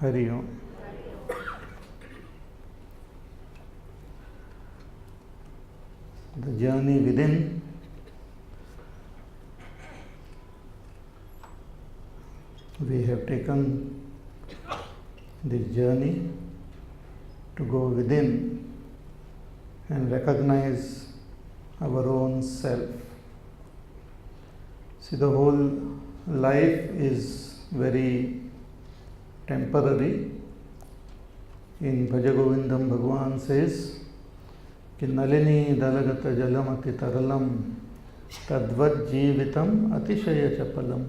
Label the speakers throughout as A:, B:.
A: Hari Om. The journey within, we have taken this journey to go within and recognize our own self. See, the whole life is very temporary. In Bhajagovindam, Bhagavan says, कि नलिनी दलगत जलमति तरलम तद्वत् जीवितम अतिशय चपलम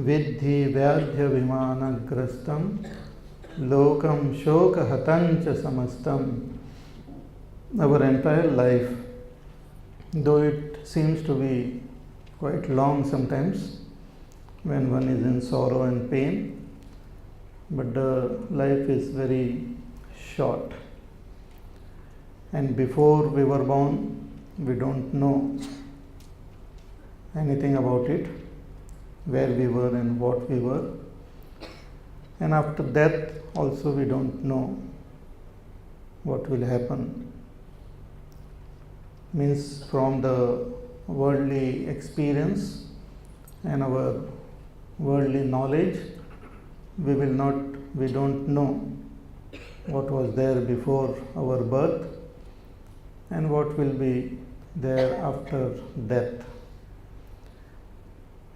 A: विद्धि व्याध्य विमानग्रस्तम लोकम शोक हतंच समस्तम. Our entire life, though it seems to be quite long sometimes when one is in sorrow and pain, but the life is very short. And before we were born, we don't know anything about it, where we were and what we were. And after death also we don't know what will happen. Means from the worldly experience and our worldly knowledge, we don't know what was there before our birth and what will be there after death.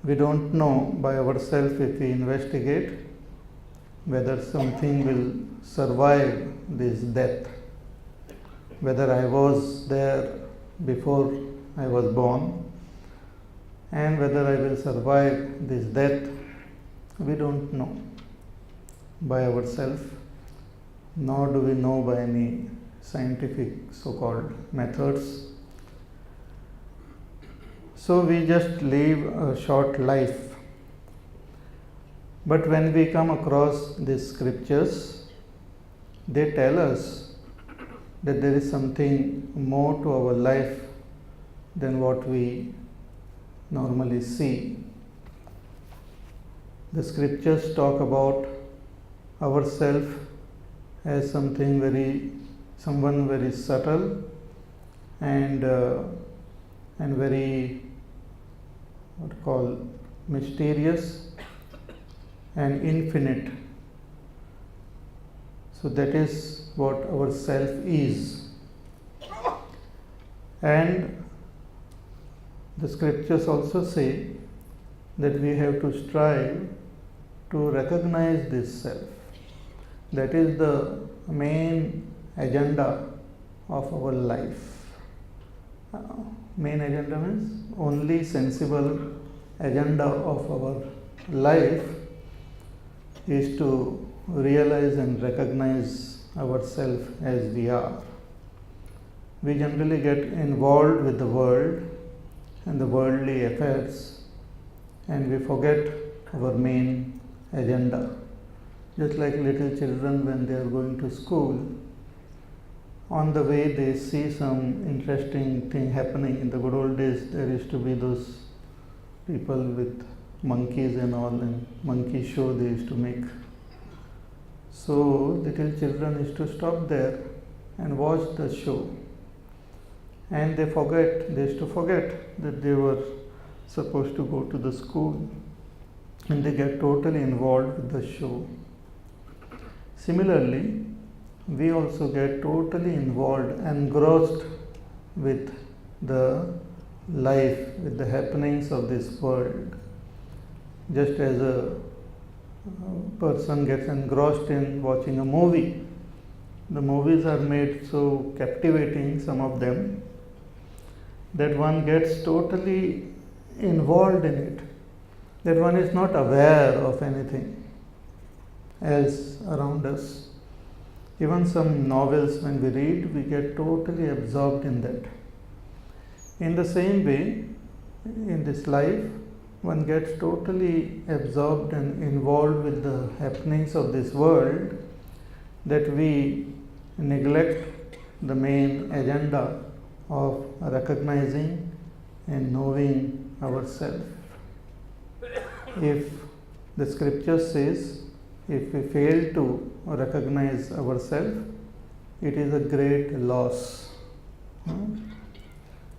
A: We don't know by ourselves, if we investigate, whether something will survive this death, whether I was there before I was born and whether I will survive this death. We don't know by ourselves, nor do we know by any scientific so-called methods. So we just live a short life. But when we come across these scriptures, they tell us that there is something more to our life than what we normally see. The scriptures talk about ourselves as someone very subtle and very mysterious and infinite. So that is what our self is. And the scriptures also say that we have to strive to recognize this self. That is the main agenda of our life. Main agenda means only sensible agenda of our life is to realize and recognize ourselves as we are. We generally get involved with the world and the worldly affairs, and we forget our main agenda. Just like little children when they are going to school, on the way they see some interesting thing happening. In the good old days, there used to be those people with monkeys and all, and monkey show they used to make. So little children used to stop there and watch the show, and they used to forget that they were supposed to go to the school, and they get totally involved with the show. Similarly, we also get totally involved, engrossed with the life, with the happenings of this world. Just as a person gets engrossed in watching a movie. The movies are made so captivating, some of them, that one gets totally involved in it, that one is not aware of anything else around us. Even some novels, when we read, we get totally absorbed in that. In the same way, in this life, one gets totally absorbed and involved with the happenings of this world, that we neglect the main agenda of recognizing and knowing ourselves. If the scripture says, if we fail to recognize ourselves, it is a great loss.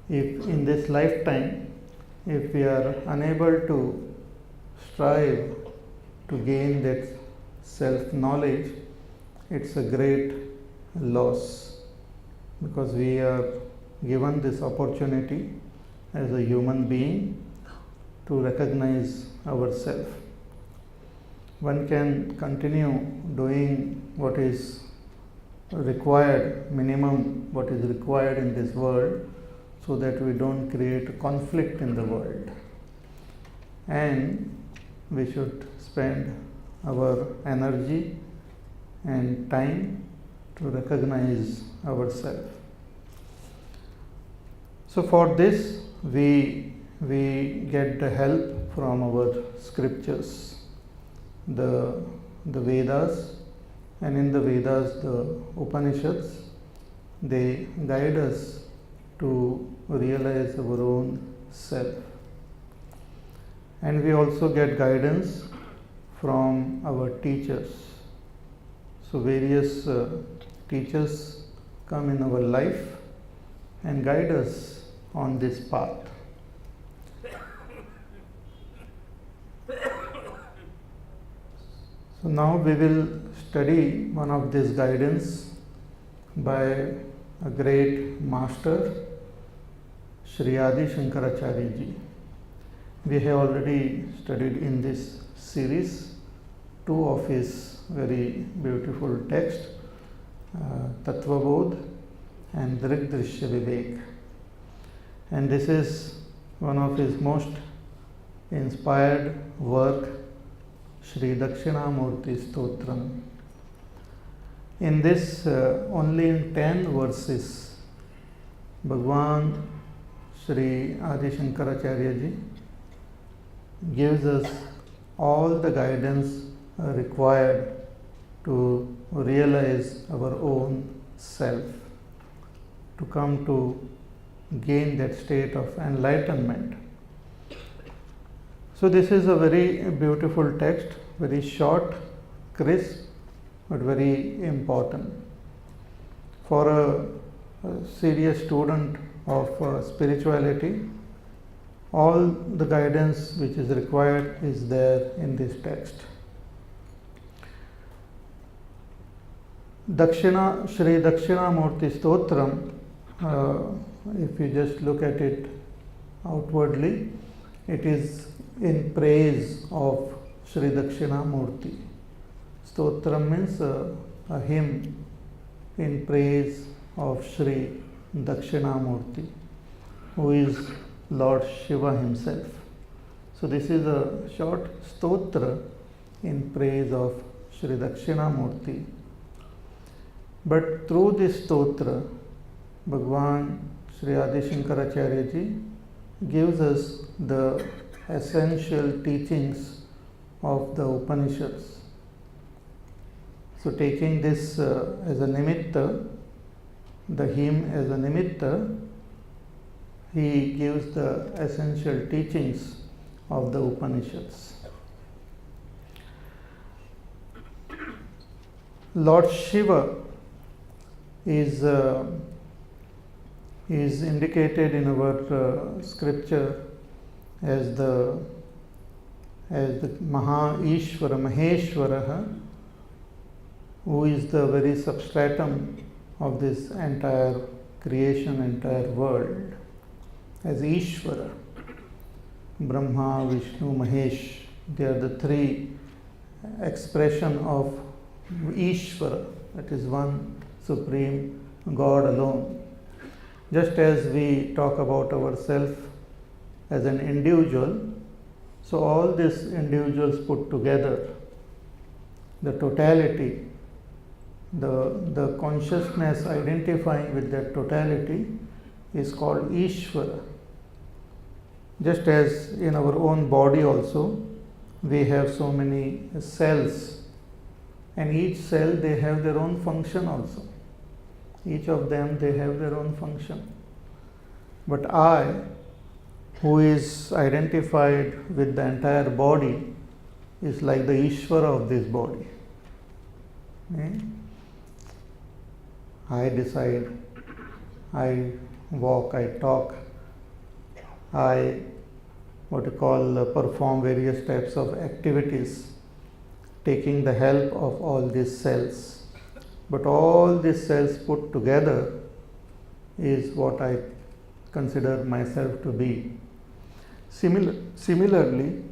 A: If in this lifetime, if we are unable to strive to gain that self-knowledge, it's a great loss, because we are given this opportunity as a human being to recognize ourselves. One can continue doing what is required, minimum what is required in this world, so that we don't create conflict in the world. And we should spend our energy and time to recognize ourselves. So for this, we get the help from our scriptures, the Vedas, and in the Vedas, the Upanishads, they guide us to realize our own self. And we also get guidance from our teachers. So various teachers come in our life and guide us on this path. So now we will study one of these guidance by a great master, Sri Adi Shankaracharya Ji. We have already studied in this series two of his very beautiful texts, Tattvabodh and Drigdrishya Vivek. And this is one of his most inspired work, Sri Dakshinamurti Stotram. In this, only in 10 verses, Bhagwan Sri Adi Shankaracharya Ji gives us all the guidance required to realize our own self, to come to gain that state of enlightenment. So this is a very beautiful text, very short, crisp, but very important. For a serious student of spirituality, all the guidance which is required is there in this text. Shri Dakshinamurti Stotram, if you just look at it outwardly, it is in praise of Sri Dakshinamurti. Stotram means a hymn in praise of Sri Dakshinamurti, who is Lord Shiva himself. So this is a short stotra in praise of Sri Dakshinamurti. But through this stotra, Bhagwan Sri Adi Shankaracharya Ji gives us the essential teachings of the Upanishads. So taking this as a nimitta, the hymn as a nimitta, he gives the essential teachings of the Upanishads. Lord Shiva is indicated in our scripture as the Maha Ishvara, Maheshwaraha, who is the very substratum of this entire creation, entire world, as Ishvara. Brahma, Vishnu, Mahesh, they are the three expression of Ishvara, that is one supreme God alone. Just as we talk about ourselves as an individual, so all these individuals put together, the totality, the consciousness identifying with that totality is called Ishvara. Just as in our own body also, we have so many cells, and each cell they have their own function also. Each of them they have their own function. But I, who is identified with the entire body, is like the Ishvara of this body. Eh? I decide, I walk, I talk, I perform various types of activities, taking the help of all these cells. But all these cells put together is what I consider myself to be. Similarly,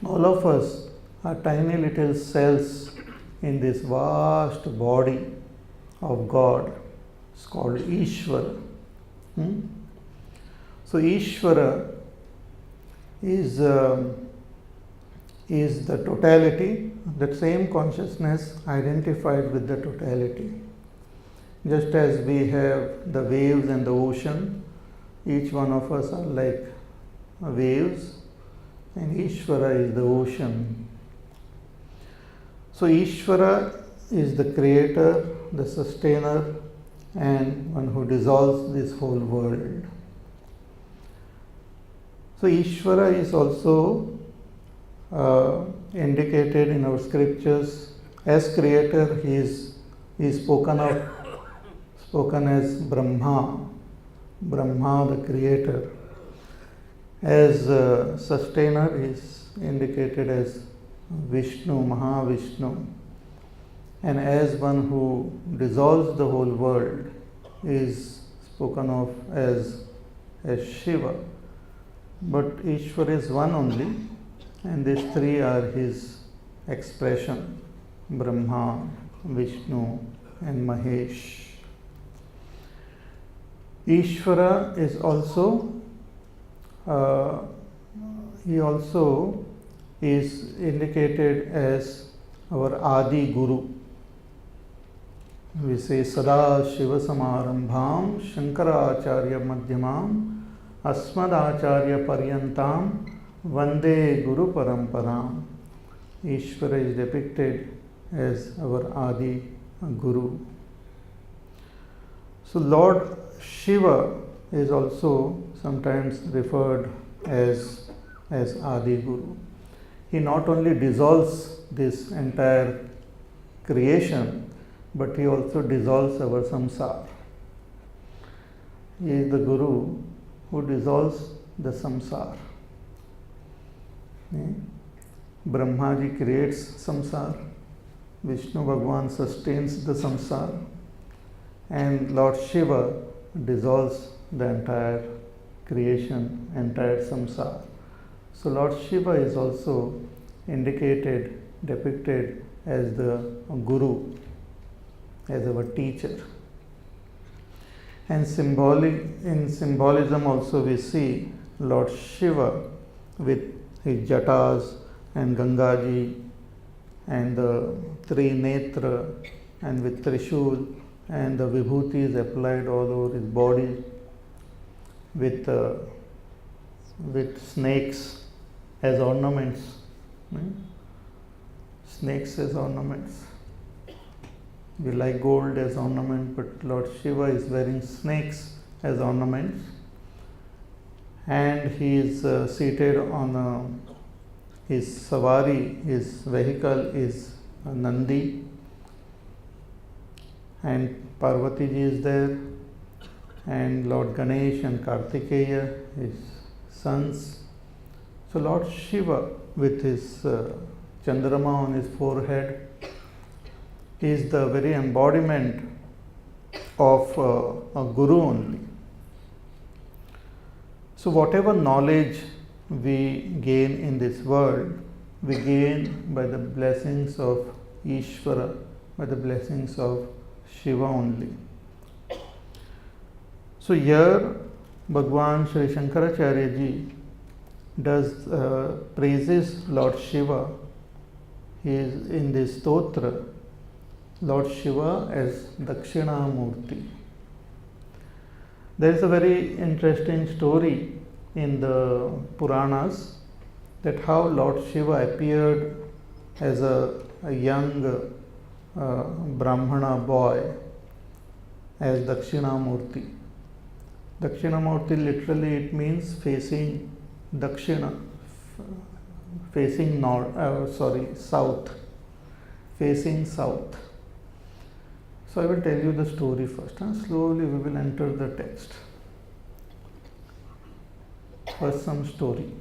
A: all of us are tiny little cells in this vast body of God. It's called Ishvara. So Ishvara is the totality, that same consciousness identified with the totality. Just as we have the waves and the ocean, each one of us are like waves, and Ishvara is the ocean. So Ishvara is the creator, the sustainer, and one who dissolves this whole world. So Ishvara is also indicated in our scriptures as creator. He is spoken as Brahma, the creator. As sustainer is indicated as Vishnu, Mahavishnu, and as one who dissolves the whole world is spoken of as Shiva. But Ishvara is one only, and these three are his expression: Brahma, Vishnu, and Mahesh. Ishvara is also is indicated as our Adi Guru. We say Sada Shiva Samarambham Shankaracharya Madhyamam Asmadacharya Paryantam Vande Guru Paramparam. Ishvara is depicted as our Adi Guru. So Lord Shiva is also sometimes referred as Adi Guru. He not only dissolves this entire creation, but he also dissolves our samsara. He is the Guru who dissolves the samsara. Brahma ji creates samsara, Vishnu Bhagwan sustains the samsara, and Lord Shiva dissolves the entire creation, entire samsara. So Lord Shiva is also indicated, depicted as the Guru, as our teacher. And in symbolism also we see Lord Shiva with his jatas and Gangaji and the three netra and with Trishul and the vibhutis applied all over his body with snakes as ornaments. Snakes as ornaments. We like gold as ornament, but Lord Shiva is wearing snakes as ornaments, and he is seated on his savari. His vehicle is a Nandi, and Parvati ji is there, and Lord Ganesh and Kartikeya, his sons. So Lord Shiva with his Chandrama on his forehead is the very embodiment of a Guru only. So whatever knowledge we gain in this world, we gain by the blessings of Ishvara, by the blessings of Shiva only. So here Bhagwan Sri Shankaracharya ji does praises Lord Shiva. He is in this stotra, Lord Shiva as Dakshinamurti. There is a very interesting story in the Puranas that how Lord Shiva appeared as a young Brahmana boy as Dakshinamurti. Dakshinamurti literally it means facing Dakshina, facing south, facing south. So I will tell you the story first, and slowly we will enter the text. First, some story.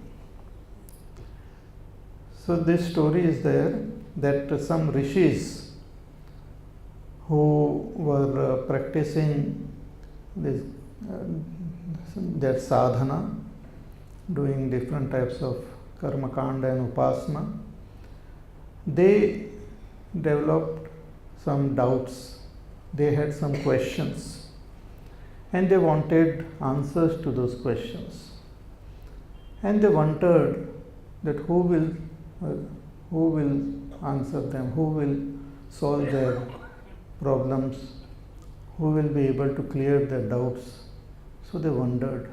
A: So this story is there that some rishis who were practicing this their sadhana, doing different types of karma kanda and upasana, they developed some doubts. They had some questions and they wanted answers to those questions. And they wondered that who will answer them, who will solve their problems, who will be able to clear their doubts. So they wondered.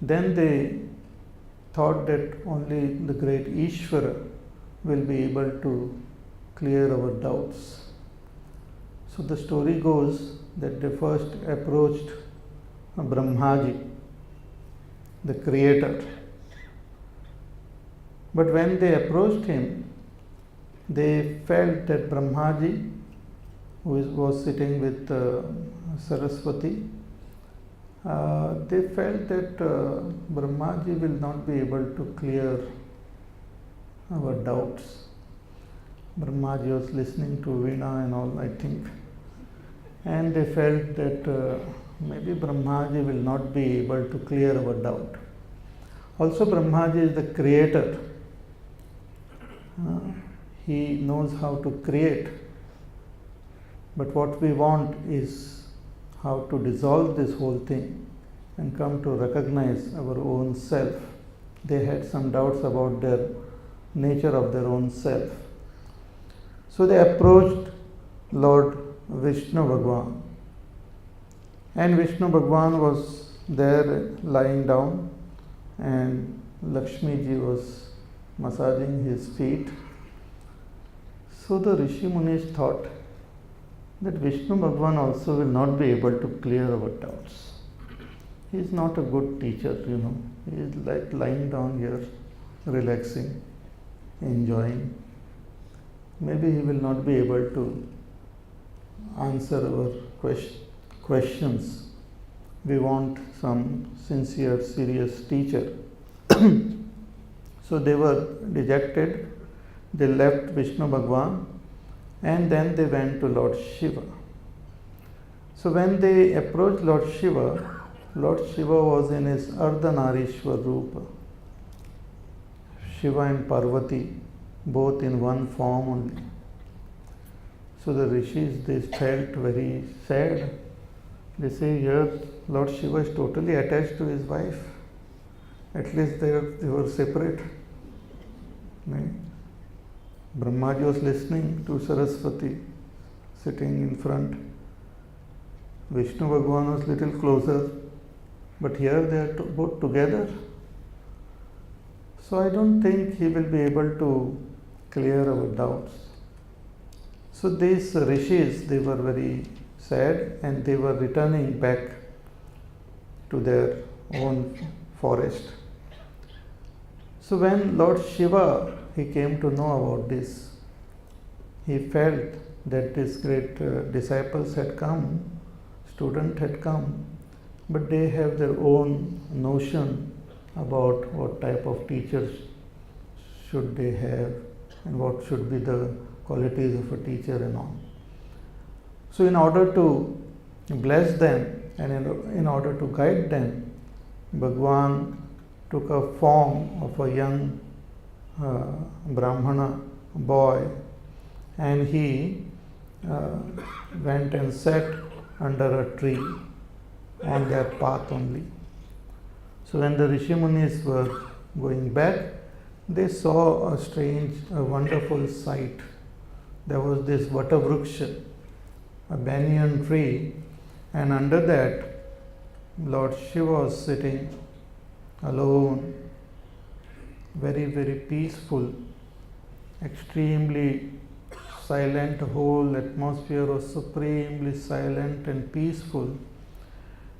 A: Then they thought that only the great Ishvara will be able to clear our doubts. So the story goes that they first approached Brahmaji, the creator. But when they approached him, they felt that Brahmaji, who was sitting with Saraswati, they felt that Brahmaji will not be able to clear our doubts. Brahmaji was listening to Veena and all, I think, and they felt that maybe Brahmaji will not be able to clear our doubt. Also, Brahmaji is the creator. He knows how to create, but what we want is how to dissolve this whole thing and come to recognize our own self. They had some doubts about their nature of their own self. So they approached Lord Vishnu Bhagwan, and Vishnu Bhagwan was there lying down, and Lakshmi ji was massaging his feet. So the Rishi Munis thought that Vishnu Bhagwan also will not be able to clear our doubts. He is not a good teacher, He is like lying down here, relaxing, enjoying. Maybe he will not be able to answer our questions. We want some sincere, serious teacher. So they were dejected. They left Vishnu Bhagwan and then they went to Lord Shiva. So when they approached Lord Shiva was in his Ardhanarishwar Rupa. Shiva and Parvati, both in one form only. So the rishis, they felt very sad. They say, here Lord Shiva is totally attached to his wife. At least they were separate. Brahmaji was listening to Saraswati sitting in front. Vishnu Bhagwan was little closer, but here they are both together. So I don't think he will be able to clear our doubts. So these rishis, they were very sad and they were returning back to their own forest. So when Lord Shiva, he came to know about this, he felt that these great disciples had come, student had come, but they have their own notion about what type of teachers should they have and what should be the qualities of a teacher and all. So in order to bless them and in order to guide them, Bhagwan took a form of a young Brahmana boy, and he went and sat under a tree on their path only. So when the Rishi Munis were going back, they saw a wonderful sight. There was this Vatavruksha, a banyan tree, and under that Lord Shiva was sitting alone, very, very peaceful, extremely silent. The whole atmosphere was supremely silent and peaceful,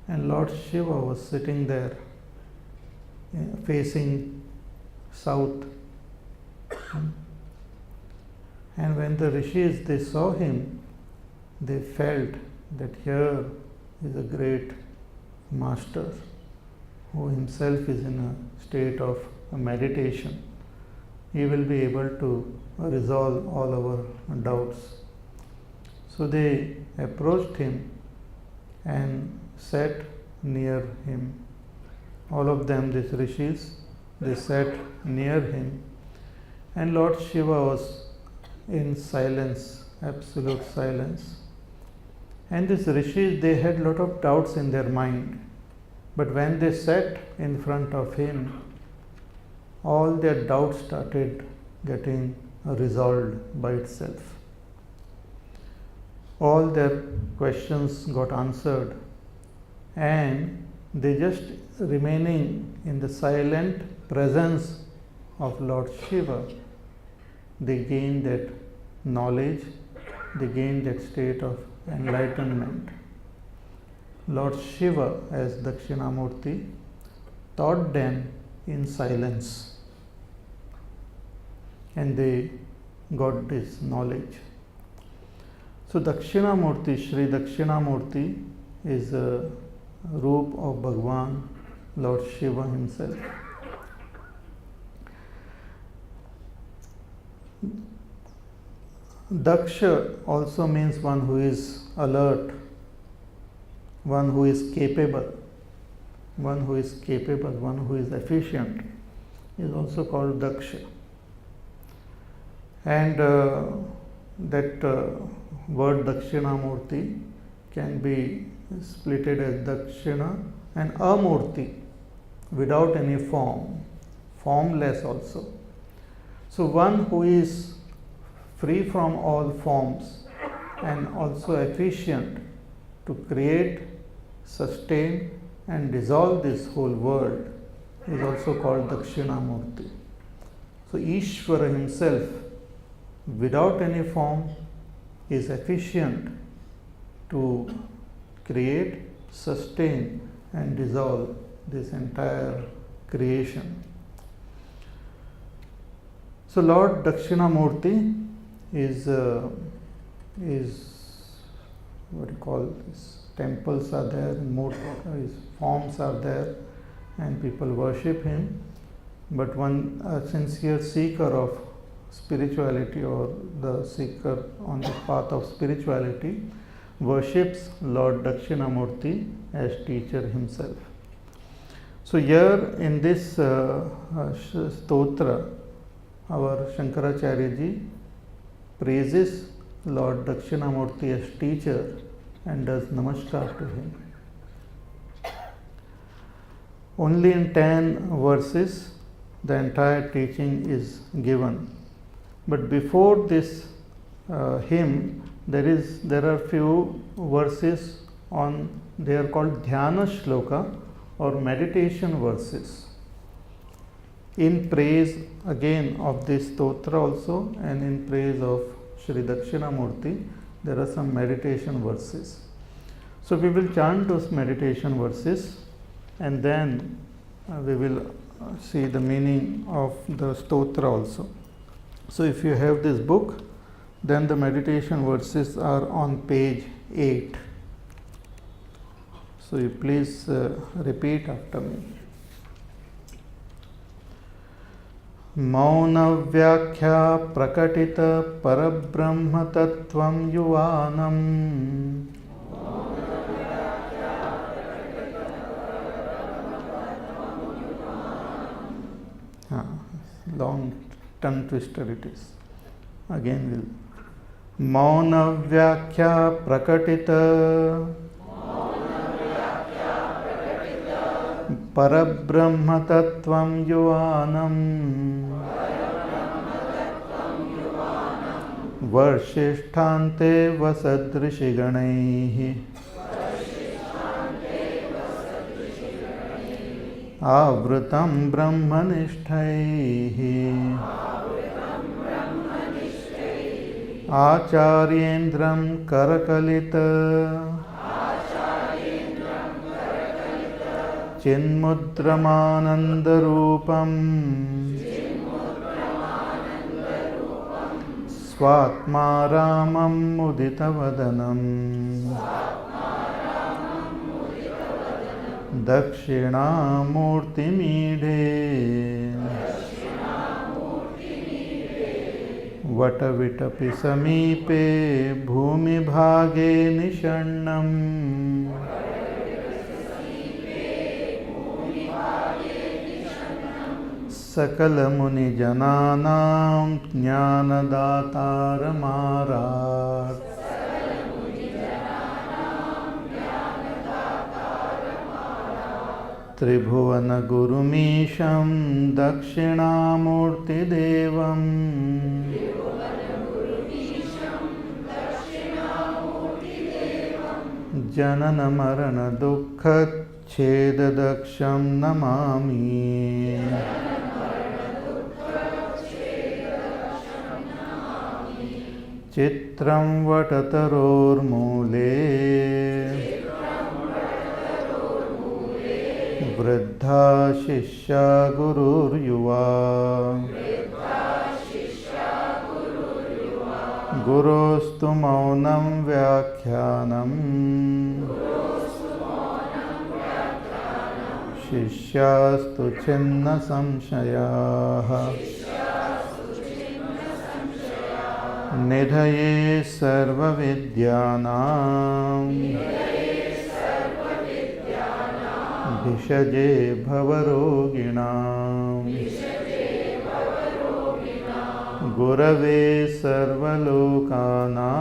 A: and Lord Shiva was sitting there facing south. And when the rishis, they saw him, they felt that here is a great master who himself is in a state of meditation. He will be able to resolve all our doubts. So they approached him and sat near him. All of them, these rishis, they sat near him, and Lord Shiva was in silence, absolute silence. And these rishis, they had a lot of doubts in their mind, but when they sat in front of him, all their doubts started getting resolved by itself. All their questions got answered, and they just remaining in the silent presence of Lord Shiva, they gained that knowledge, they gained that state of enlightenment. Lord Shiva, as Dakshinamurti, taught them in silence, and they got this knowledge. So Dakshinamurti, Sri Dakshinamurti, is a roop of Bhagwan, Lord Shiva himself. Daksha also means one who is alert, one who is capable, one who is efficient, is also called Daksha. And that word Dakshinamurti can be splitted as Dakshina and Amurti, without any form, formless also. So one who is free from all forms and also efficient to create, sustain and dissolve this whole world is also called Dakshinamurti. So Ishvara himself, without any form, is efficient to create, sustain and dissolve this entire creation. So Lord Dakshinamurti is what you call this, temples are there, his forms are there, and people worship him. But one sincere seeker of spirituality, or the seeker on the path of spirituality, worships Lord Dakshinamurti as teacher himself. So here in this stotra, our Shankaracharya ji praises Lord Dakshinamurti as teacher and does namaskar to him. Only in 10 verses the entire teaching is given. But before this hymn, there are few verses on, they are called Dhyana Shloka or meditation verses, in praise again of this stotra also, and in praise of Sri Dakshinamurti. There are some meditation verses. So we will chant those meditation verses, and then we will see the meaning of the stotra also. So if you have this book, then the meditation verses are on page 8. So you please repeat after me. Mauna-vyakya prakatita parabrahma tattvam yuvanam long tongue twister it is. Again we'll Mauna-vyakya prakatita Parabrahma tattvam yuvanam Varshishthante vasadrishiganaihi Avrutam brahmanishthaihi Acharyendram karakalita Chinmudramanandarupam स्वात्मा रामं मुदितवदनम् दक्षिणामूर्तिमीढे वटविटपि समीपे भूमिभागे निषण्णम् सकलमुनिजनानां ज्ञानदातारमारात् त्रिभुवनगुरुमीशं दक्षिणामूर्तिदेवम् जननमरणदुःखच्छेददक्षं नमामि चित्रं वटतरोर्मूले वृद्धा शिष्या गुरुर्युवा गुरोस्तु मौनं व्याख्यानम् शिष्यास्तु छिन्न संशयाः निधये सर्वविद्यानां भिषजे भवरोगिणां गुरवे सर्वलोकानां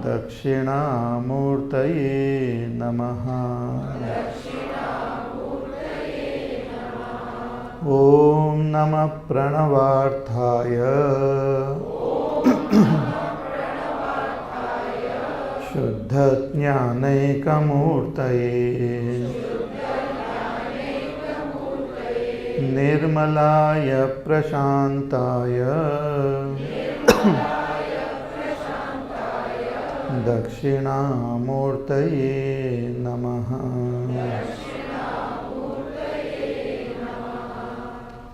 A: दक्षिणामूर्तये नमः। ॐ नमः प्रणवार्थाय शुद्धज्ञानैकमूर्तये निर्मलाय प्रशान्ताय दक्षिणामूर्तये नमः।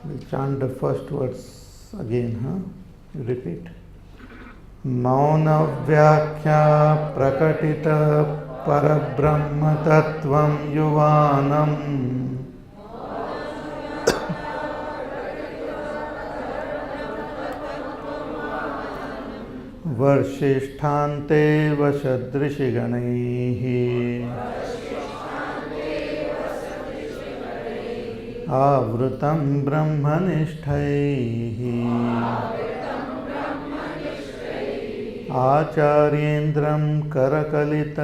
A: We chant the first words again, repeat. मौनव्याख्या प्रकटित परब्रह्म तत्त्वं युवानम् वर्षिष्ठान्ते वशदृशिगणैः आवृतं ब्रह्मनिष्ठैः आचार्येन्द्रं करकलित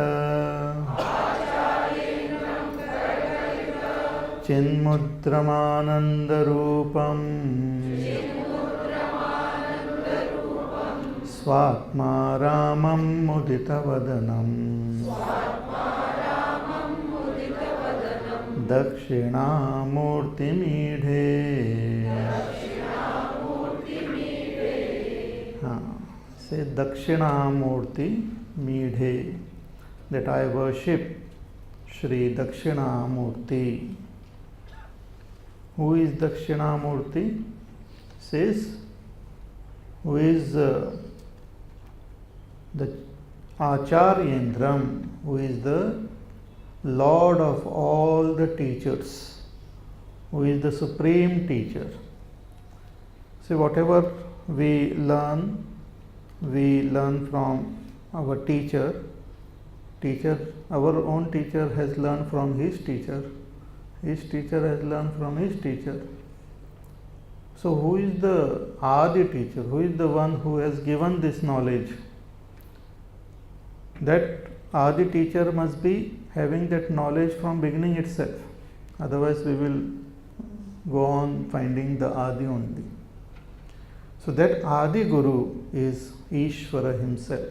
A: चिन्मुद्रमानन्दरूपम् स्वात्मा रामं मुदितवदनम् दक्षिणामूर्तिमीढे। Say Dakshinamurti Meedhe, that I worship Shri Dakshinamurti. Who is Dakshinamurti? Says, who is the Acharyendram, who is the Lord of all the teachers, who is the supreme teacher. See, whatever we learn from our teacher. Our own teacher has learned from his teacher has learned from his teacher. So who is the Adi teacher? Who is the one who has given this knowledge? That Adi teacher must be having that knowledge from beginning itself. Otherwise we will go on finding the Adi only. So that Adi Guru is Ishvara himself,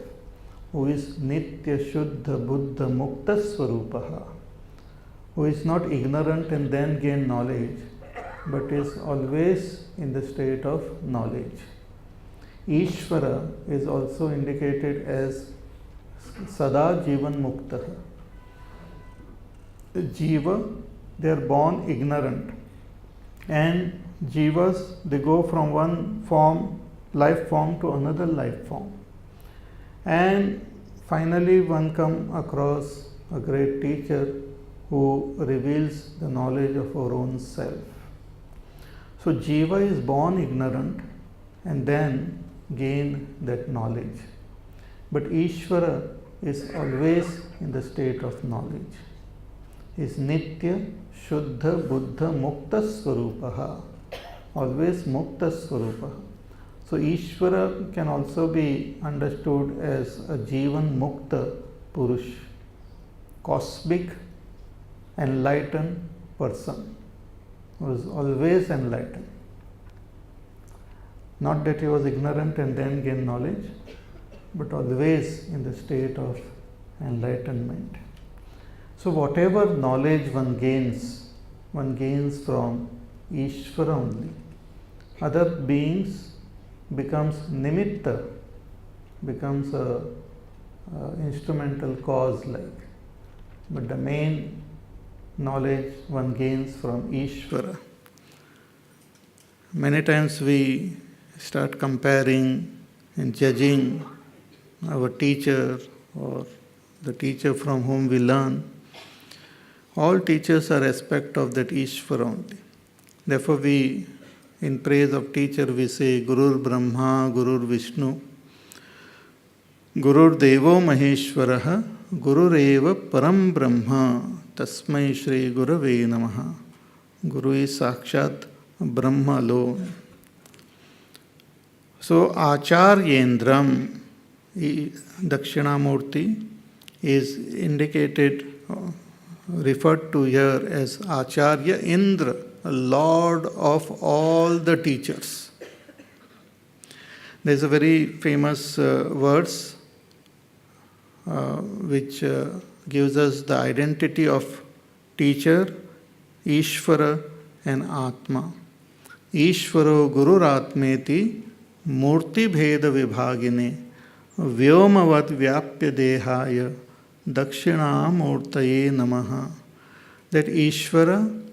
A: who is Nitya Shuddha Buddha Mukta Swarupaha, who is not ignorant and then gain knowledge, but is always in the state of knowledge. Ishvara is also indicated as Sada Jivan Muktaha. Jiva, they are born ignorant, and Jivas, they go from one form, life form, to another life form. And finally, one come across a great teacher who reveals the knowledge of our own self. So Jiva is born ignorant and then gain that knowledge. But Ishvara is always in the state of knowledge. He is Nitya, Shuddha, Buddha, Mukta Swarupaha. Always Mukta Swarupaha. So Ishvara can also be understood as a Jivan Mukta Purush, cosmic, enlightened person who is always enlightened. Not that he was ignorant and then gained knowledge, but always in the state of enlightenment. So whatever knowledge one gains from Ishvara only. Other beings becomes nimitta, becomes a instrumental cause like. But the main knowledge one gains from Ishvara. Many times we start comparing and judging our teacher or the teacher from whom we learn. All teachers are aspect of that Ishvara only. Therefore we, in praise of teacher, we say Gurur Brahma, Gurur Vishnu, Gurur Devo Maheshwaraha, Gurur Eva Param Brahma, Tasmai Shri Gurave Namaha. Guru is Sakshat Brahma alone. So Acharyendram, Dakshinamurti, is indicated, referred to here as Acharya Indra, Lord of all the teachers. There is a very famous verse which gives us the identity of teacher, Ishvara and Atma. Ishvaro Gururatmeti Murti Bheda Vibhagine Vyomavad Vyapya Dehaya Dakshina Murtaye Namaha. That Ishvara,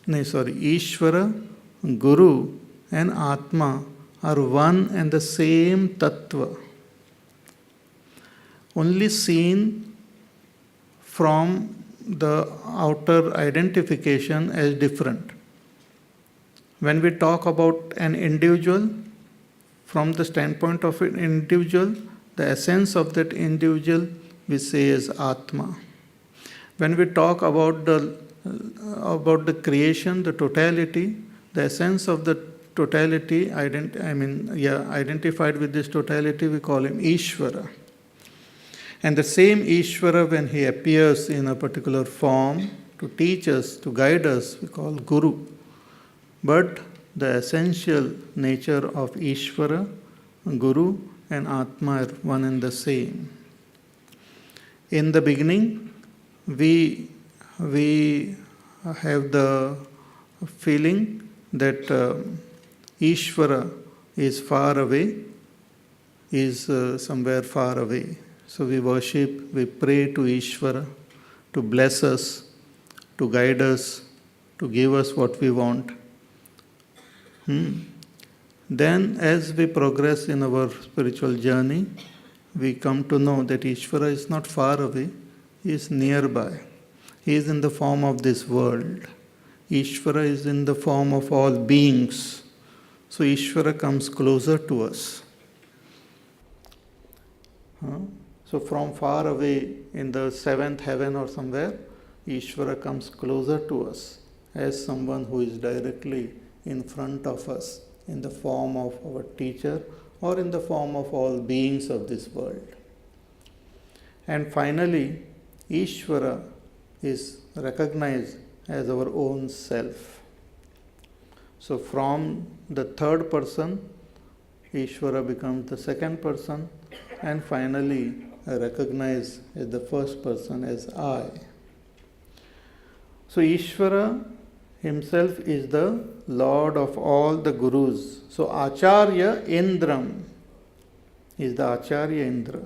A: Ishvara, Guru and Atma are one and the same Tattva, only seen from the outer identification as different. When we talk about an individual, from the standpoint of an individual, the essence of that individual we say is Atma. When we talk about the creation, the totality, the essence of the totality, identified with this totality, we call him Ishvara. And the same Ishvara, when he appears in a particular form to teach us, to guide us, we call Guru. But the essential nature of Ishvara, Guru and Atma are one and the same. In the beginning, we have the feeling that Ishvara is far away, is somewhere far away. So we worship, we pray to Ishvara to bless us, to guide us, to give us what we want. Then as we progress in our spiritual journey, we come to know that Ishvara is not far away, he is nearby. He is in the form of this world. Ishvara is in the form of all beings. So Ishvara comes closer to us. So from far away in the seventh heaven or somewhere, Ishvara comes closer to us as someone who is directly in front of us in the form of our teacher or in the form of all beings of this world. And finally, Ishvara is recognized as our own self. So from the third person, Ishvara becomes the second person, and finally recognized as the first person as I. So Ishvara himself is the Lord of all the Gurus. So Acharya Indram is the Acharya Indra,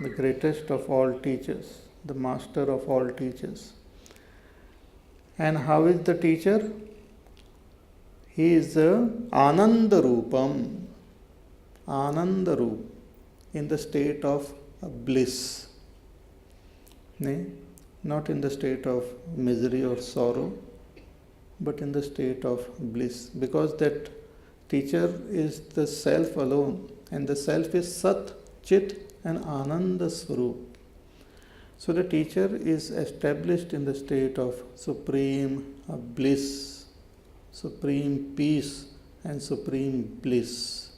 A: the greatest of all teachers, the master of all teachers. And how is the teacher? He is Ananda Rupam, Ananda Roop, in the state of bliss. Not in the state of misery or sorrow, but in the state of bliss. Because that teacher is the self alone, and the self is Sat, Chit and Ananda Swarup. So the teacher is established in the state of supreme bliss, supreme peace and supreme bliss.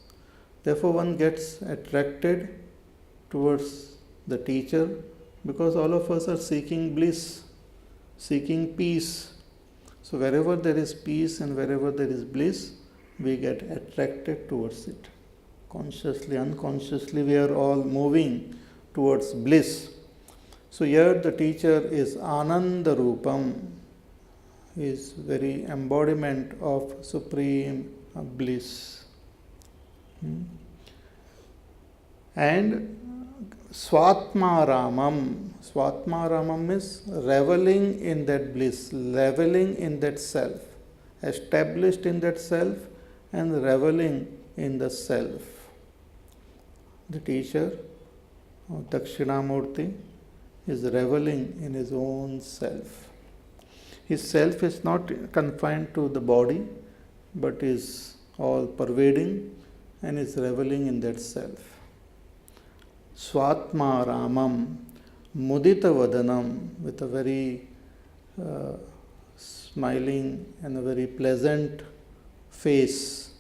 A: Therefore one gets attracted towards the teacher, because all of us are seeking bliss, seeking peace. So wherever there is peace and wherever there is bliss, we get attracted towards it. Consciously, unconsciously, we are all moving towards bliss. So here the teacher is Ananda Rupam, is very embodiment of supreme bliss. And Swatmaramam. Swatmaramam is reveling in that bliss, reveling in that self, established in that self and reveling in the self. The teacher, Dakshinamurti, is reveling in his own self. His self is not confined to the body, but is all pervading and is reveling in that self. Swatmaramam, Mudita Vadanam, with a very smiling and a very pleasant face,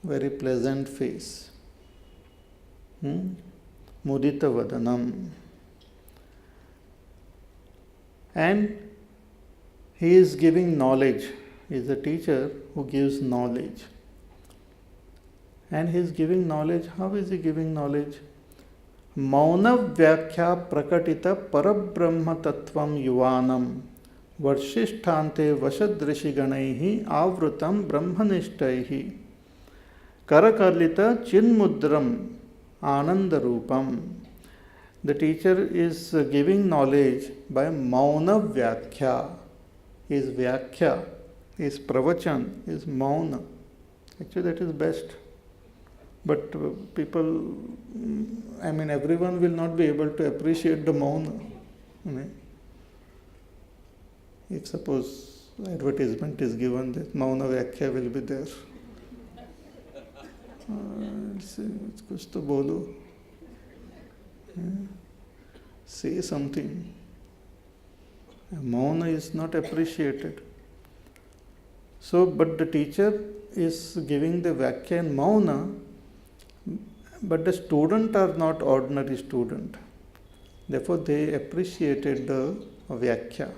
A: very pleasant face. Mudita Vadanam. And he is giving knowledge. He is a teacher who gives knowledge. And he is giving knowledge. How is he giving knowledge? Mauna Vyakhya Prakatita Parabrahma Tattvam Yuvanam Varshishthante Vashadrishiganaihi Avrutam Brahmanishtaihi Karakalita Chinmudram Ananda Rupam. The teacher is giving knowledge by Mauna Vyakhya. His Vyakhya, his Pravachan is Mauna. Actually that is best. But people, everyone will not be able to appreciate the Mauna. If suppose advertisement is given that Mauna Vyakhya will be there. Kuch to bolo. Say something. Mauna is not appreciated. So, but the teacher is giving the Vyakhya in Mauna, but the student are not ordinary student. Therefore, they appreciated the Vyakhya.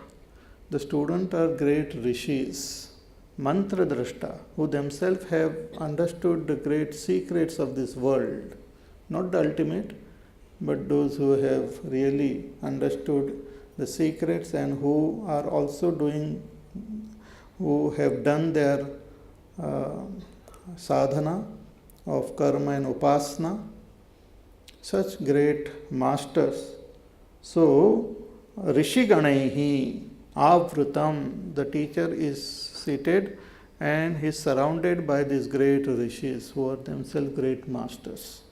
A: The student are great rishis, mantra drashta, who themselves have understood the great secrets of this world. Not the ultimate, but those who have really understood the secrets and who are also doing, who have done their sadhana of karma and upasana, such great masters. So, Rishiganaihi Avrutam, the teacher is seated and he is surrounded by these great rishis who are themselves great masters.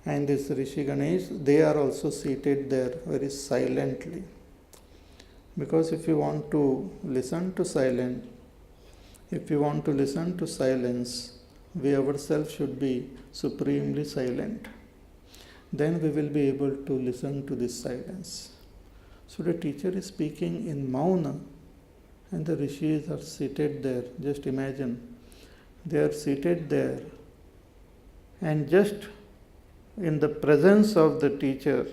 A: And these Rishiganesh, they are also seated there very silently. Because if you want to listen to silence, we ourselves should be supremely silent. Then we will be able to listen to this silence. So the teacher is speaking in Mauna and the rishis are seated there. Just imagine, they are seated there and just in the presence of the teacher,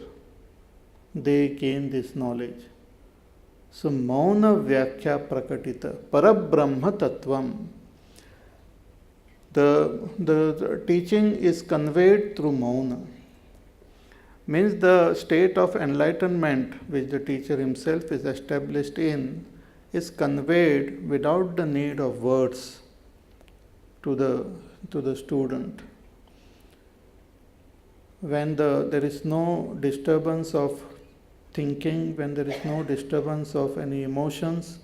A: they gain this knowledge. So, Mauna Vyakhya Prakatita, Parabrahma Tattvam. The teaching is conveyed through Mauna. Means the state of enlightenment which the teacher himself is established in is conveyed without the need of words to the student. When there is no disturbance of thinking, when there is no disturbance of any emotions,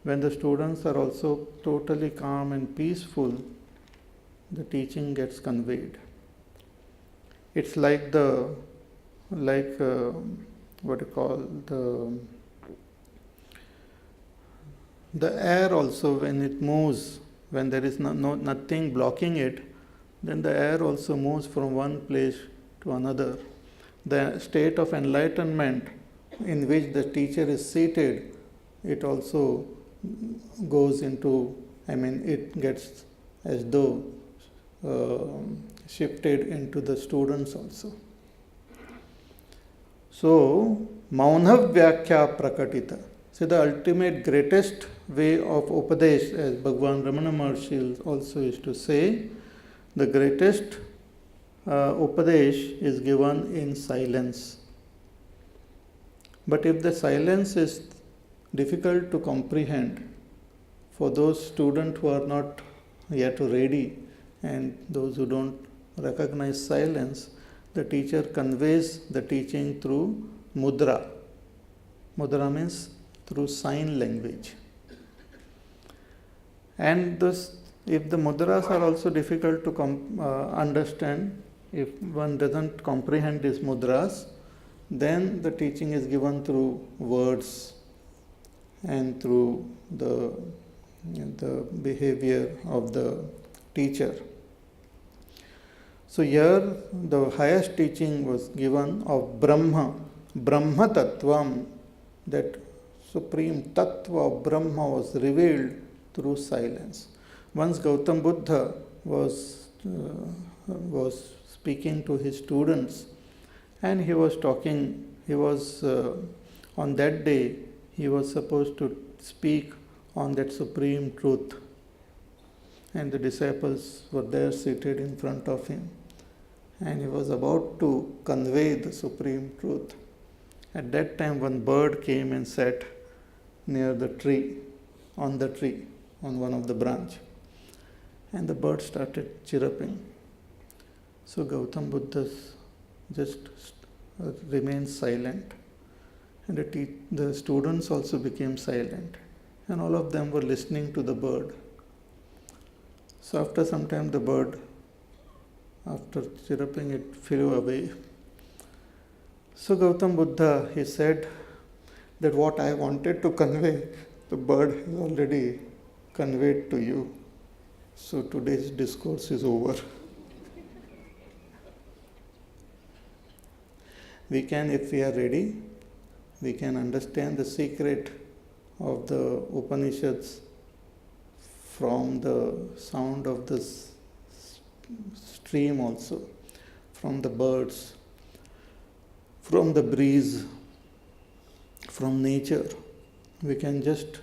A: when the students are also totally calm and peaceful, the teaching gets conveyed. It's like what you call the air also, when it moves, when there is nothing blocking it, then the air also moves from one place to another. The state of enlightenment in which the teacher is seated, it also goes into, it gets as though shifted into the students also. So, Mauna Vyakhya Prakatita. So, the ultimate greatest way of Upadesh, as Bhagwan Ramana Maharshi also is to say, the greatest Upadesh is given in silence. But if the silence is difficult to comprehend for those students who are not yet ready and those who don't recognize silence, the teacher conveys the teaching through mudra. Mudra means through sign language. And thus, if the mudras are also difficult to understand, if one doesn't comprehend these mudras, then the teaching is given through words and through the behavior of the teacher. So here the highest teaching was given of Brahma Tattvam, that supreme Tattva of Brahma was revealed through silence. Once Gautam Buddha was speaking to his students, and he was talking, on that day, he was supposed to speak on that supreme truth. And the disciples were there seated in front of him. And he was about to convey the supreme truth. At that time, one bird came and sat near the tree, on one of the branch. And the bird started chirruping. So Gautam Buddha just remained silent. And the students also became silent. And all of them were listening to the bird. So after some time, the bird, after chirruping, it flew away. So Gautam Buddha, he said that what I wanted to convey, the bird has already conveyed to you. So today's discourse is over. We can, if we are ready, we can understand the secret of the Upanishads from the sound of this stream also, from the birds, from the breeze, from nature. We can just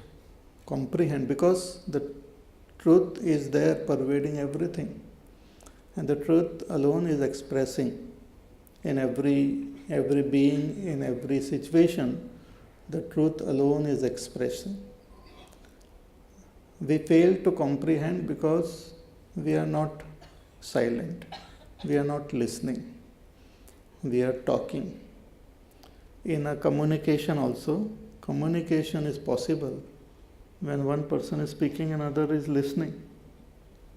A: comprehend, because the truth is there pervading everything. And the truth alone is expressing in every being, in every situation. The truth alone is expressing. We fail to comprehend because we are not silent. We are not listening. We are talking. In a communication also, communication is possible when one person is speaking and another is listening.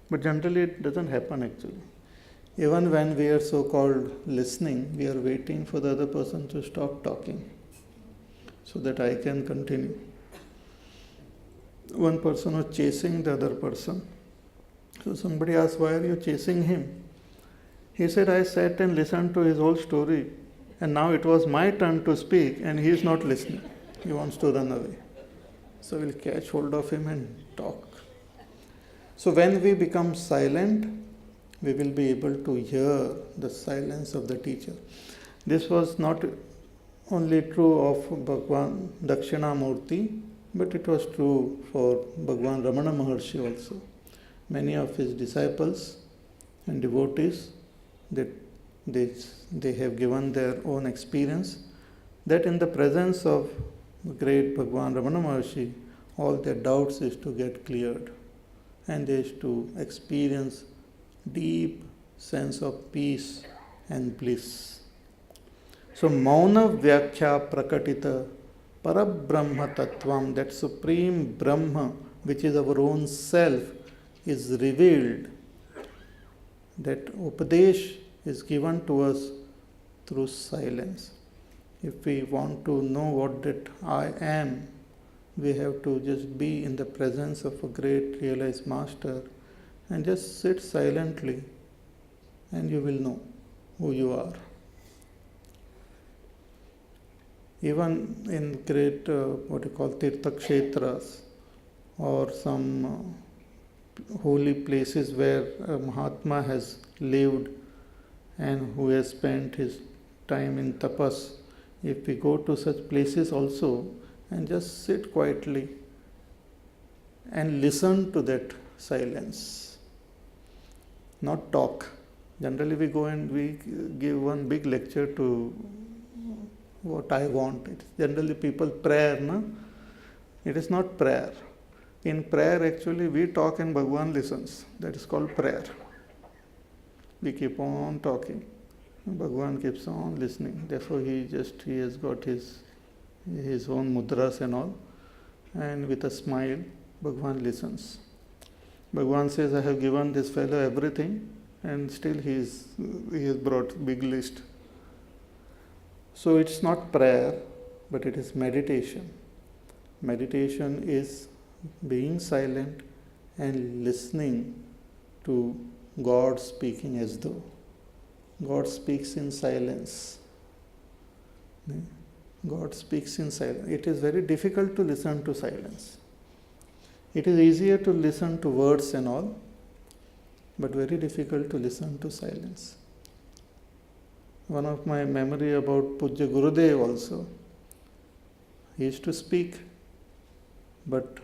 A: But generally it doesn't happen actually. Even when we are so-called listening, we are waiting for the other person to stop talking so that I can continue. One person was chasing the other person. So somebody asked, why are you chasing him? He said, I sat and listened to his whole story, and now it was my turn to speak and he is not listening. He wants to run away. So we'll catch hold of him and talk. So when we become silent, we will be able to hear the silence of the teacher. This was not only true of Bhagwan Dakshinamurti, but it was true for Bhagwan Ramana Maharshi also. Many of his disciples and devotees, that they have given their own experience, that in the presence of the great Bhagwan Ramana Maharshi, all their doubts is to get cleared, and they is to experience deep sense of peace and bliss. So Mauna Vyakhya Prakatita Parabrahma Tattvam, that supreme Brahma, which is our own self, is revealed. That Upadesh is given to us through silence. If we want to know what that I am, we have to just be in the presence of a great realized master and just sit silently, and you will know who you are. Even in great, what you call Tirtha Kshetras, or some holy places where a Mahatma has lived and who has spent his time in tapas, if we go to such places also and just sit quietly and listen to that silence, not talk. Generally we go and we give one big lecture to what I want. It's generally people prayer, no? It is not prayer. In prayer actually we talk and Bhagwan listens. That is called prayer. We keep on talking. Bhagwan keeps on listening. Therefore he has got his own mudras and all. And with a smile, Bhagwan listens. Bhagwan says, I have given this fellow everything, and still he has brought big list. So it's not prayer, but it is meditation. Meditation is being silent and listening to God speaking as though. God speaks in silence. God speaks in silence. It is very difficult to listen to silence. It is easier to listen to words and all, but very difficult to listen to silence. One of my memory about Pujya Gurudev also. He used to speak, but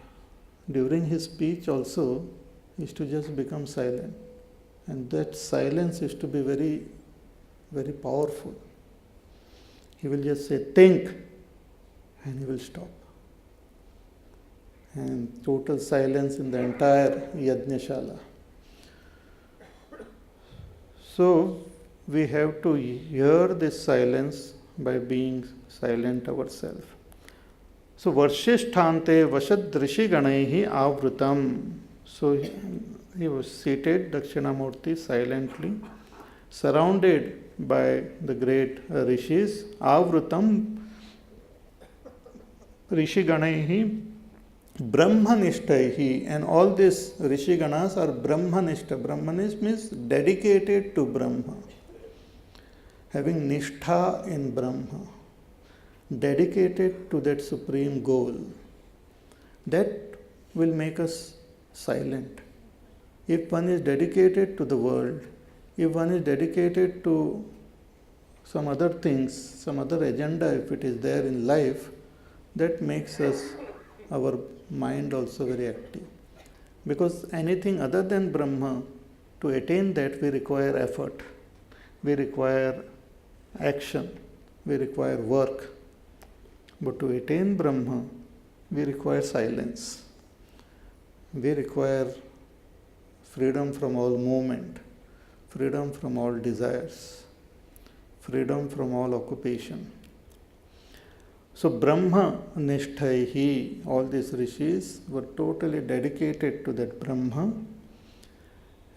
A: during his speech also, he used to just become silent. And that silence used to be very, very powerful. He will just say, think, and he will stop. And total silence in the entire Yajnashala. So, we have to hear this silence by being silent ourselves. So, Varshishthante Vashad Ganaihi Avrutam. So, he was seated, Dakshinamurti, silently, surrounded by the great rishis. Avrutam Rishiganaihi Brahmanishthaihi. And all these Rishiganas are Brahmanishta. Brahmanishta means dedicated to Brahma. Having nishtha in Brahma. Dedicated to that supreme goal. That will make us silent. If one is dedicated to the world, if one is dedicated to some other things, some other agenda, if it is there in life, that makes our mind also very active. Because anything other than Brahma, to attain that we require effort, we require action, we require work. But to attain Brahma, we require silence. We require freedom from all movement, freedom from all desires, freedom from all occupation. So Brahma Nishtaihi, all these rishis were totally dedicated to that Brahma,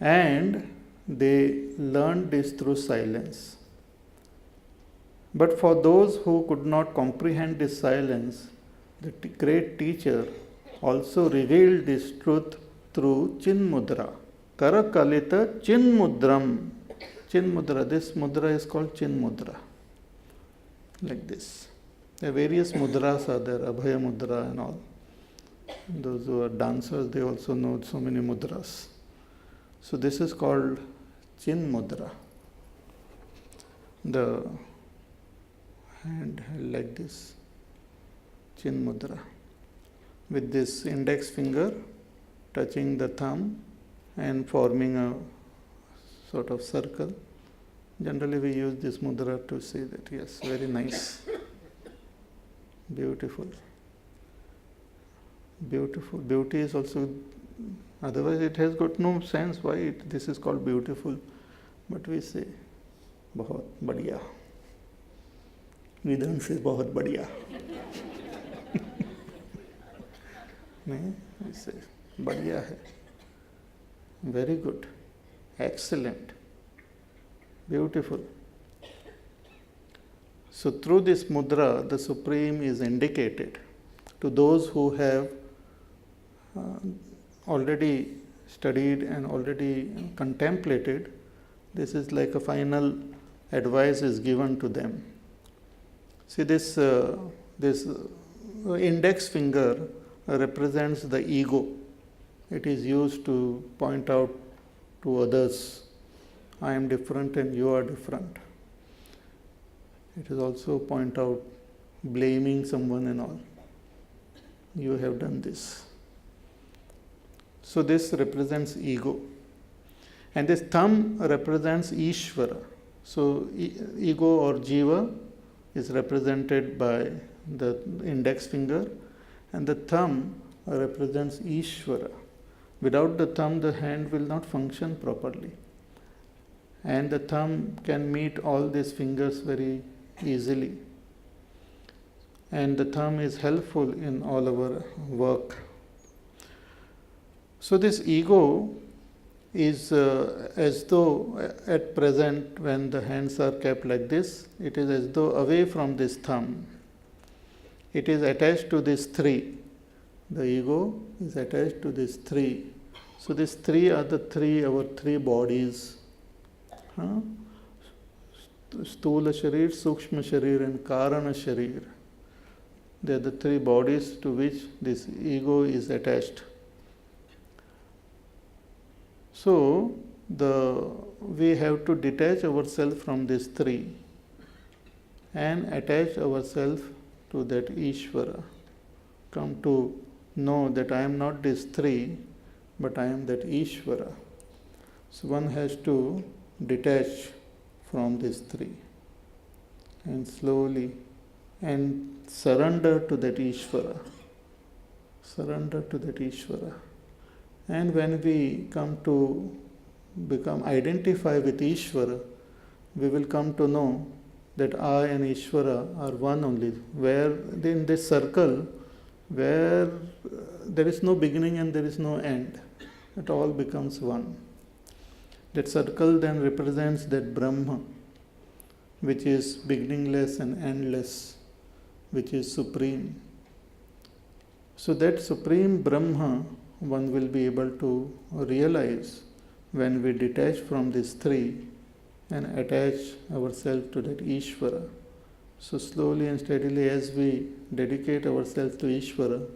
A: and they learned this through silence. But for those who could not comprehend this silence, the great teacher also revealed this truth through Chinmudra. Karakalita Chinmudram. Chinmudra, this mudra is called Chinmudra. Like this. There are various mudras are there, Abhaya Mudra and all. Those who are dancers, they also know so many mudras. So this is called Chinmudra. The hand held like this, Chinmudra. With this index finger touching the thumb and forming a sort of circle. Generally we use this mudra to say that, yes, very nice. Beautiful. Beautiful. Beauty is also, otherwise it has got no sense why this is called beautiful. But we say, बहुत बढ़िया. We don't say बहुत बढ़िया. नहीं, इसे बढ़िया है, very good, excellent, beautiful. So through this mudra, the Supreme is indicated to those who have already studied and already contemplated. This is like a final advice is given to them. See, this index finger represents the ego. It is used to point out to others, I am different and you are different. It is also point out blaming someone and all. You have done this. So this represents ego. And this thumb represents Ishvara. So ego or jiva is represented by the index finger, and the thumb represents Ishvara. Without the thumb, the hand will not function properly. And the thumb can meet all these fingers very easily. And the thumb is helpful in all our work. So this ego is as though at present, when the hands are kept like this, it is as though away from this thumb. It is attached to these three. The ego is attached to these three. So these three are our three bodies. Sthula Sharir, Sukshma Sharir and Karana Sharir. They are the three bodies to which this ego is attached. So we have to detach ourselves from these three and attach ourselves to that Ishvara. Come to know that I am not these three, but I am that Ishvara. So one has to detach from these three and slowly and surrender to that Ishvara. Surrender to that Ishvara. And when we come to identify with Ishvara, we will come to know that I and Ishvara are one only. Where in this circle, where there is no beginning and there is no end, it all becomes one. That circle then represents that Brahma, which is beginningless and endless, which is supreme. So that supreme Brahma one will be able to realize when we detach from these three and attach ourselves to that Ishvara. So slowly and steadily as we dedicate ourselves to Ishvara,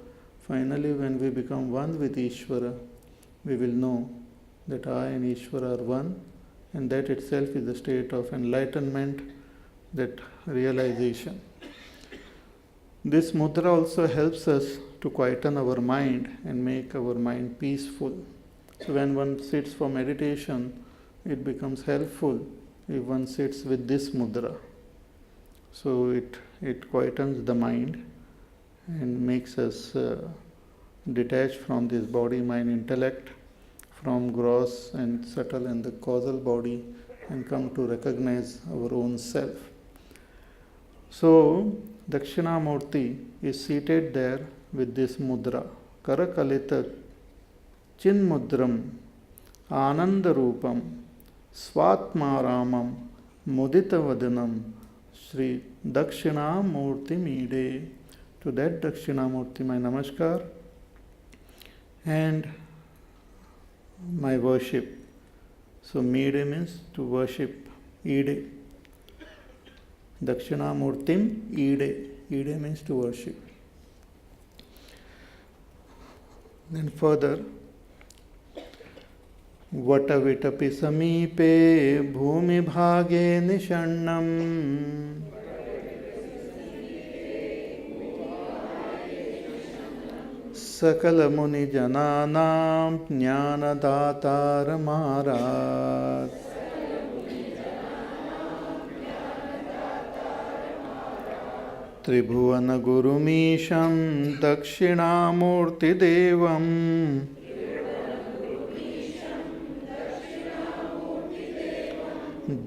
A: finally when we become one with Ishvara, we will know that I and Ishvara are one, and that itself is the state of enlightenment, that realization. This mudra also helps us to quieten our mind and make our mind peaceful. So when one sits for meditation, it becomes helpful if one sits with this mudra. So it quietens the mind and makes us detach from this body, mind, intellect, from gross and subtle and the causal body, and come to recognize our own self. So Dakshinamurti is seated there with this mudra, Karakalita Chinmudram Anandarupam Swatmaramam Muditavadanam Sri Dakshinamurti Mide. To that Dakshinamurti my namaskar and my worship. So Mide means to worship, Ide. Dakshinamurtim Ide. Ide means to worship. Then further, Vatavitapi Samipe Bhumi Bhage Nishannam Sakala Muni Jananam Jnana Datar Maharaj. Tribhuvana Gurumisham Dakshinamurti Devam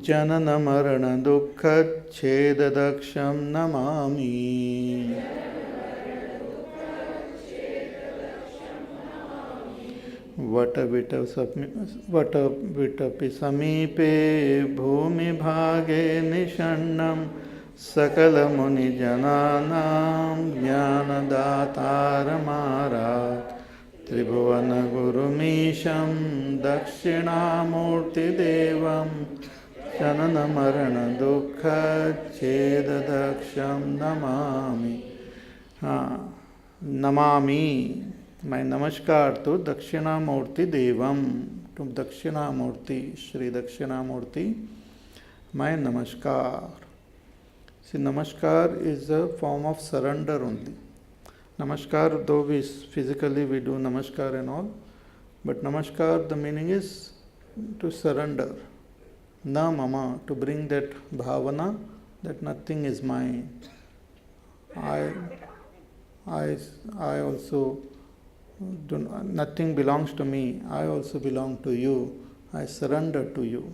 A: Janana Marana Dukkha Cheda Daksham Namami. वटविटपि समीपे भूमिभागे निषण्णं सकलमुनिजनानां ज्ञानदातारमारात् त्रिभुवनगुरुमीशं दक्षिणामूर्तिदेवं जननमरणदुःखच्छेददक्षं नमामि. नमामि, मैं नमस्कार तो दक्षिणामूर्ति देवम, to Dakshinamurti, Shri Dakshinamurti, मैं नमस्कार. See, namaskar is a form of surrender only. Namaskar, though physically we do namaskar and all, but namaskar, the meaning is to surrender. Na mama, to bring that bhavana that nothing is mine. I also nothing belongs to me. I also belong to you. I surrender to you.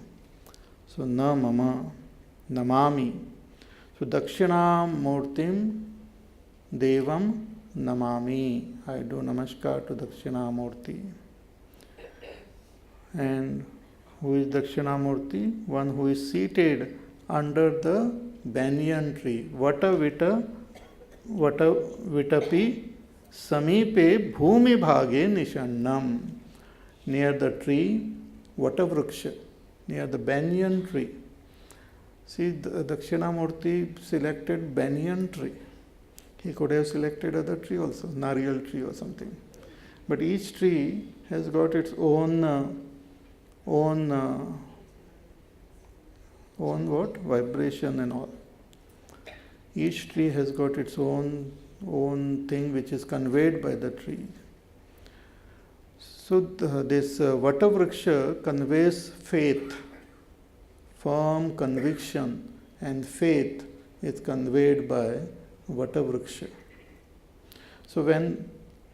A: So na mama, namami. So Dakshinamurtim Devam Namami. I do namaskar to Dakshinamurti. And who is Dakshinamurti? One who is seated under the banyan tree. Vitapi Samipe Bhumi Bhage Nishannam. Near the tree, Vatavruksha, near the banyan tree. See, Dakshinamurti selected banyan tree. He could have selected other tree also, Nariyal tree or something. But each tree has got its own what? Vibration and all. Each tree has got its own thing which is conveyed by the tree. So this Vatavruksha conveys faith, firm conviction, and faith is conveyed by Vatavruksha. So when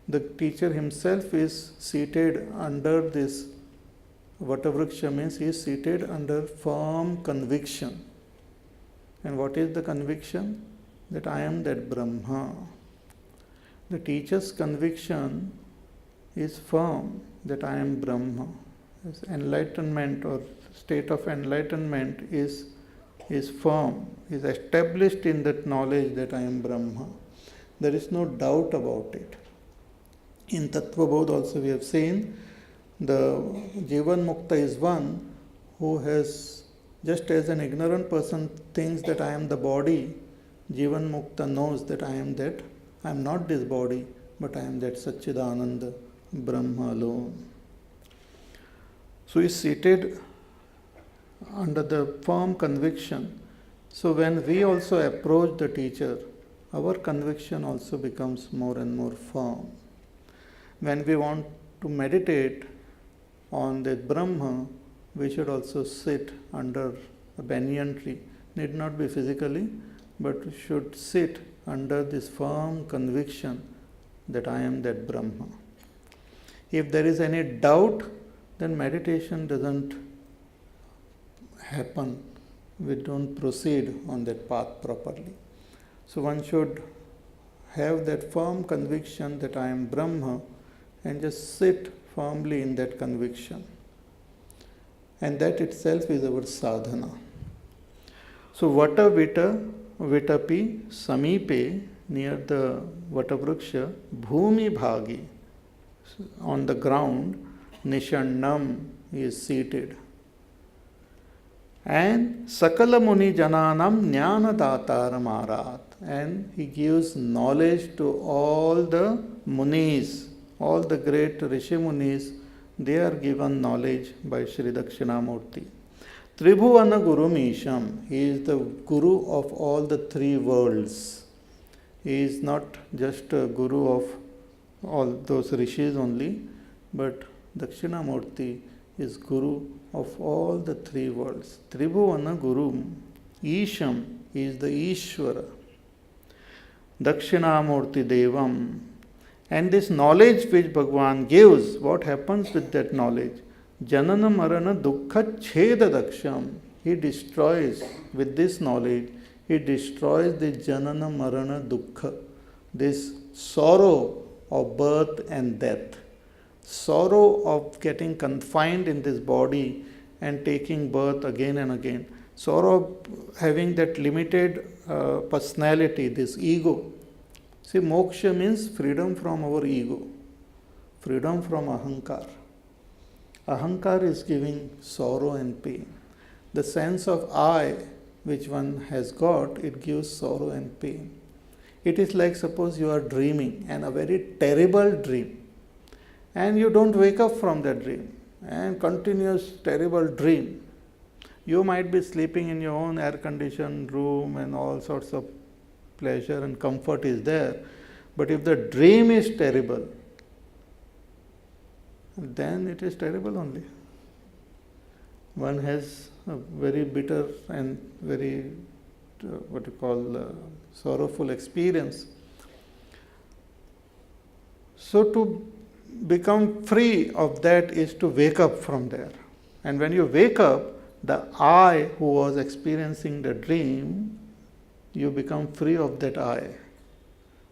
A: the teacher himself is seated under this Vatavruksha, means he is seated under firm conviction. And what is the conviction? That I am that Brahma. The teacher's conviction is firm that I am Brahma. His enlightenment or state of enlightenment is firm, is established in that knowledge that I am Brahma. There is no doubt about it. In Tattva Bodh also we have seen the Jivan Mukta is one who has, just as an ignorant person thinks that I am the body, Jivan Mukta knows that I am that, I am not this body, but I am that Satchidananda Brahma alone. So he is seated under the firm conviction. So when we also approach the teacher, our conviction also becomes more and more firm. When we want to meditate on that Brahma, we should also sit under a banyan tree. Need not be physically, but should sit under this firm conviction that I am that Brahma. If there is any doubt, then meditation doesn't happen. We don't proceed on that path properly. So one should have that firm conviction that I am Brahma and just sit firmly in that conviction. And that itself is our sadhana. So Vitapi Samipe, near the Vatavruksha, Bhumi Bhagi, on the ground, Nishannam, he is seated. And Sakala Muni Jananam Jnana Dataram Arat. And he gives knowledge to all the Munis, all the great Rishi Munis. They are given knowledge by Sri Dakshinamurti. Tribhuvana Guru Misham, he is the Guru of all the three worlds. He is not just a Guru of all those Rishis only, but Dakshinamurti is Guru of all the three worlds. Tribhuvana Guru, Isham, he is the Ishvara. Dakshinamurti Devam. And this knowledge which Bhagavan gives, what happens with that knowledge? Janana Marana Dukkha Cheda Daksham. He destroys, with this knowledge, he destroys the Janana Marana Dukkha, this sorrow of birth and death. sorrow of getting confined in this body and taking birth again and again, sorrow of having that limited personality, this ego. See, moksha means freedom from our ego, freedom from ahankar. Ahankar is giving sorrow and pain. The sense of I which one has got, it gives sorrow and pain. It is like suppose you are dreaming and a very terrible dream, and you don't wake up from that dream, and continuous terrible dream. You might be sleeping in your own air conditioned room and all sorts of pleasure and comfort is there, but if the dream is terrible, then it is terrible only. One has a very bitter and very sorrowful experience. So to become free of that is to wake up from there. And when you wake up, the I who was experiencing the dream, you become free of that I.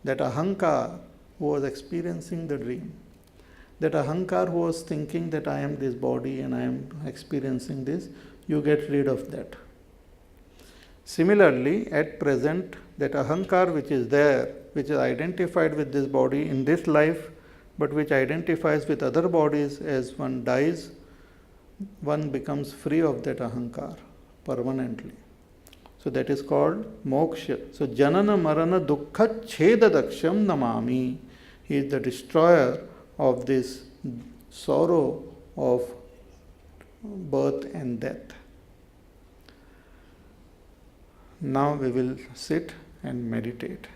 A: That ahankar who was experiencing the dream, that ahankar who was thinking that I am this body and I am experiencing this, you get rid of that. Similarly, at present, that ahankar which is there, which is identified with this body in this life, but which identifies with other bodies, as one dies, one becomes free of that ahankar permanently. So that is called moksha. So janana marana dukkha chedadaksham namami. He is the destroyer of this sorrow of birth and death. Now we will sit and meditate.